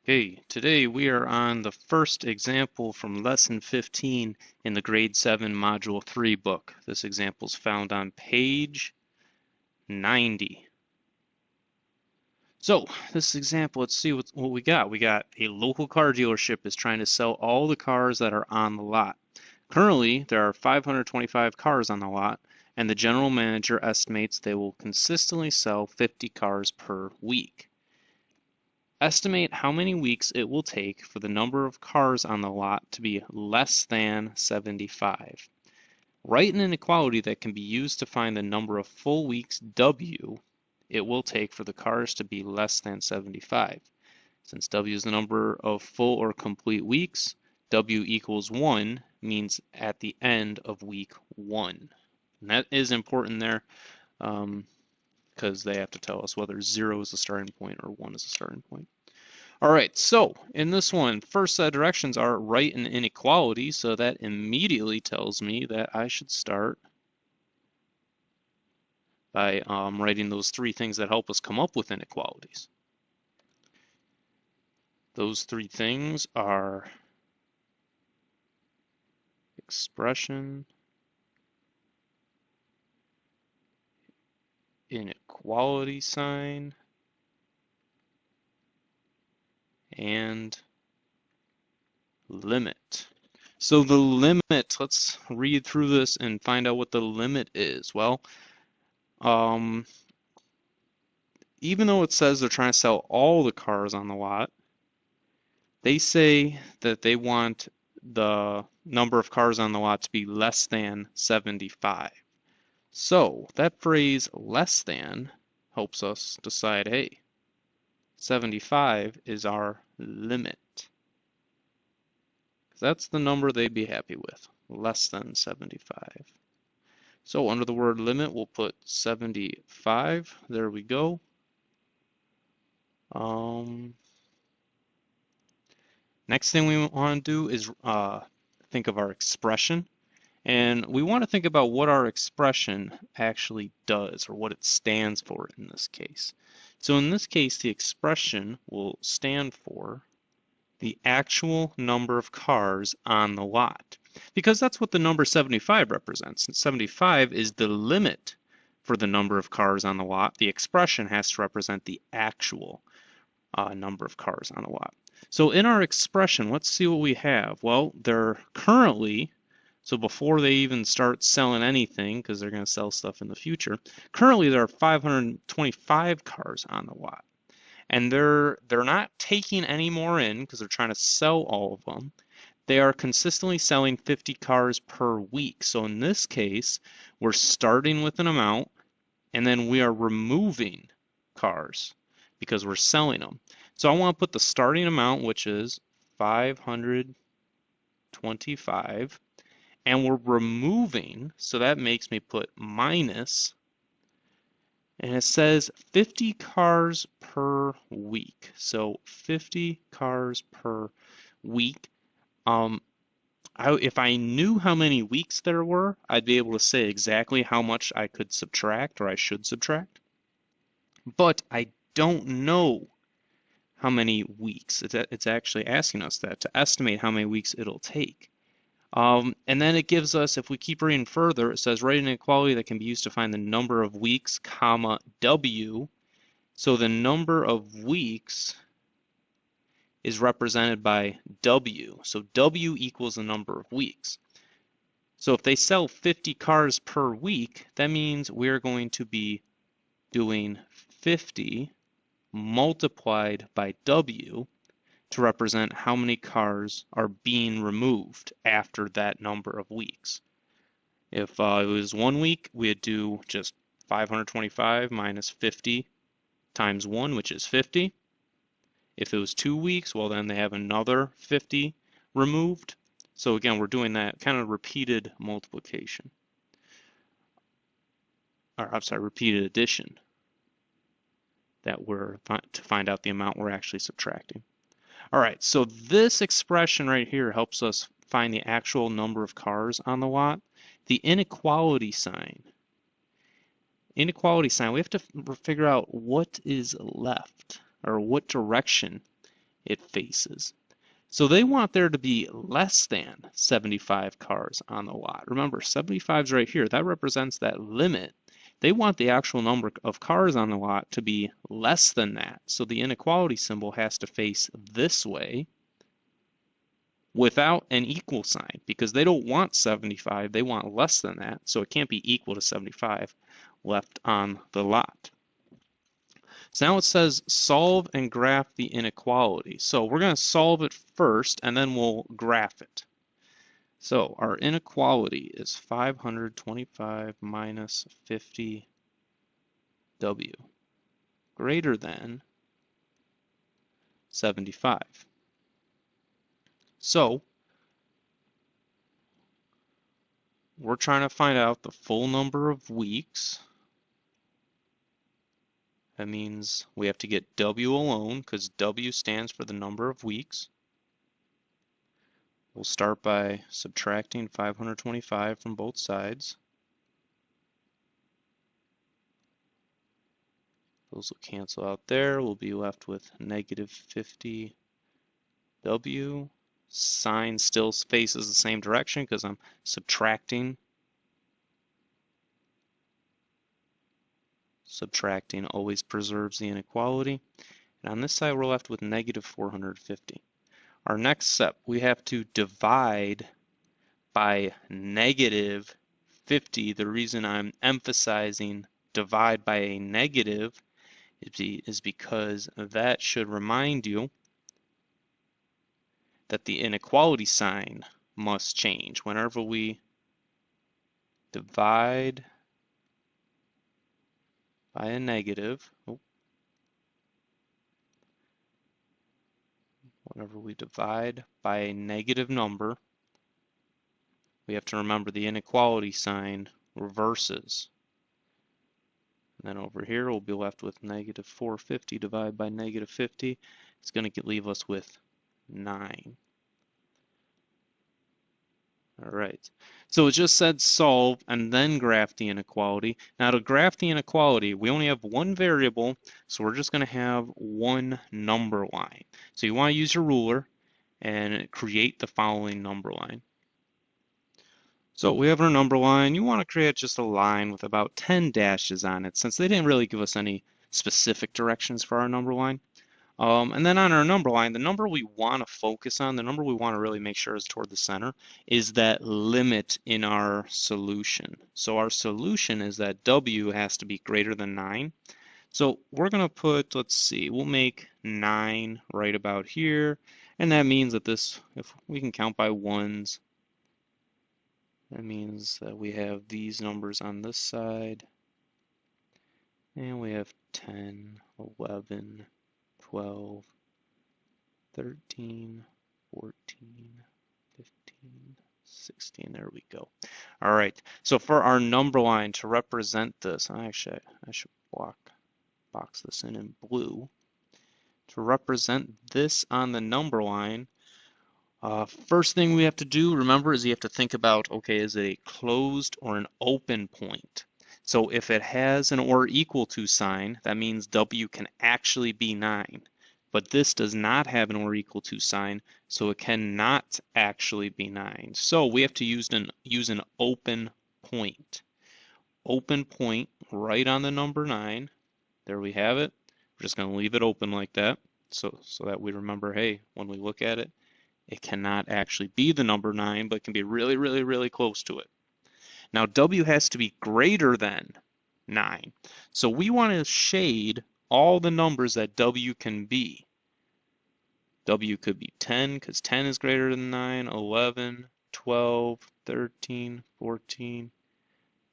Okay, today we are on the first example from Lesson 15 in the Grade 7 Module 3 book. This example is found on page 90. So, this example, let's see what we got. We got a local car dealership is trying to sell all the cars that are on the lot. Currently, there are 525 cars on the lot, and the general manager estimates they will consistently sell 50 cars per week. Estimate how many weeks it will take for the number of cars on the lot to be less than 75. Write an inequality that can be used to find the number of full weeks W it will take for the cars to be less than 75. Since W is the number of full or complete weeks, W equals 1 means at the end of week 1. And that is important there because they have to tell us whether 0 is the starting point or 1 is the starting point. All right, so in this one, first set of directions are write an inequality, so that immediately tells me that I should start by writing those three things that help us come up with inequalities. Those three things are expression, inequality sign, and limit. So the limit, let's read through this and find out what the limit is. Well, even though it says they're trying to sell all the cars on the lot, they say that they want the number of cars on the lot to be less than 75. So that phrase less than helps us decide, hey, 75 is our limit. That's the number they'd be happy with, less than 75. So under the word limit, we'll put 75. There we go. Next thing we want to do is think of our expression. And we want to think about what our expression actually does, or what it stands for in this case. So in this case, the expression will stand for the actual number of cars on the lot, because that's what the number 75 represents. And 75 is the limit for the number of cars on the lot. The expression has to represent the actual number of cars on the lot. So in our expression, let's see what we have. Well, they're currently, so before they even start selling anything, because they're going to sell stuff in the future, currently there are 525 cars on the lot. And they're not taking any more in because they're trying to sell all of them. They are consistently selling 50 cars per week. So in this case, we're starting with an amount and then we are removing cars because we're selling them. So I want to put the starting amount, which is 525, and we're removing, so that makes me put minus, and it says 50 cars per week. So 50 cars per week. If I knew how many weeks there were, I'd be able to say exactly how much I could subtract, or I should subtract. But I don't know how many weeks. It's actually asking us that to estimate how many weeks it'll take. And then it gives us, if we keep reading further, it says write an inequality that can be used to find the number of weeks, comma, W. So the number of weeks is represented by W. So W equals the number of weeks. So if they sell 50 cars per week, that means we're going to be doing 50 multiplied by W to represent how many cars are being removed after that number of weeks. If it was 1 week, we'd do just 525 minus 50 times 1, which is 50. If it was 2 weeks, well, then they have another 50 removed. So again, we're doing that kind of repeated multiplication. Or I'm sorry, repeated addition. That we're to find out the amount we're actually subtracting. All right, so this expression right here helps us find the actual number of cars on the lot. The inequality sign. We have to figure out what is left, or what direction it faces. So they want there to be less than 75 cars on the lot. Remember, 75 is right here. That represents that limit. They want the actual number of cars on the lot to be less than that. So the inequality symbol has to face this way without an equal sign, because they don't want 75, they want less than that. So it can't be equal to 75 left on the lot. So now it says solve and graph the inequality. So we're going to solve it first, and then we'll graph it. So our inequality is 525 minus 50W greater than 75. So we're trying to find out the full number of weeks. That means we have to get W alone, because W stands for the number of weeks. We'll start by subtracting 525 from both sides. Those will cancel out there. We'll be left with negative 50W. Sign still faces the same direction because I'm subtracting. Subtracting always preserves the inequality. And on this side, we're left with negative 450. Our next step, we have to divide by negative 50. The reason I'm emphasizing divide by a negative is because that should remind you that the inequality sign must change. Whenever we divide by a negative, whenever we divide by a negative number, we have to remember the inequality sign reverses. And then over here, we'll be left with negative 450 divided by negative 50. It's going to leave us with 9. All right, so it just said solve and then graph the inequality. Now to graph the inequality, we only have one variable, so we're just going to have one number line. So you want to use your ruler and create the following number line. So we have our number line. You want to create just a line with about 10 dashes on it, since they didn't really give us any specific directions for our number line. And then on our number line, the number we want to focus on, the number we want to really make sure is toward the center, is that limit in our solution. So our solution is that W has to be greater than 9. So we're going to put, let's see, we'll make 9 right about here. And that means that this, if we can count by ones, that means that we have these numbers on this side. And we have 10, 11, 12, 13, 14, 15, 16. There we go. All right. So for our number line to represent this, actually, I should box this in blue. To represent this on the number line, first thing we have to do, remember, is you have to think about, okay, is it a closed or an open point? So if it has an or equal to sign, that means W can actually be 9. But this does not have an or equal to sign, so it cannot actually be 9. So we have to use an open point. Open point right on the number 9. There we have it. We're just going to leave it open like that, so that we remember, hey, when we look at it, it cannot actually be the number 9, but can be really, really, really close to it. Now W has to be greater than 9. So we want to shade all the numbers that W can be. W could be 10, because 10 is greater than 9, 11, 12, 13, 14.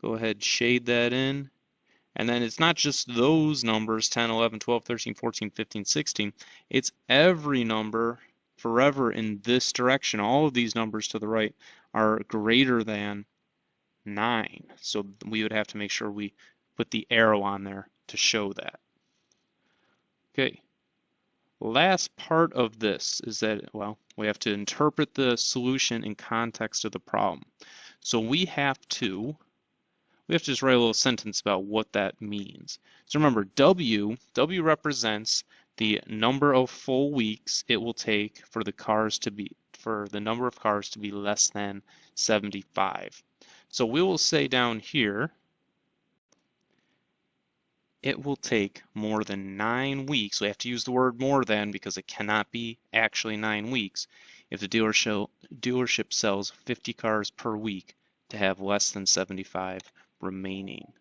Go ahead, shade that in. And then it's not just those numbers, 10, 11, 12, 13, 14, 15, 16. It's every number forever in this direction. All of these numbers to the right are greater than 9. So we would have to make sure we put the arrow on there to show that. Okay. Last part of this is that, well, we have to interpret the solution in context of the problem. So we have to just write a little sentence about what that means. So remember, W represents the number of full weeks it will take for the number of cars to be less than 75. So we will say down here, it will take more than 9 weeks. We have to use the word more than because it cannot be actually 9 weeks if the dealership sells 50 cars per week to have less than 75 remaining.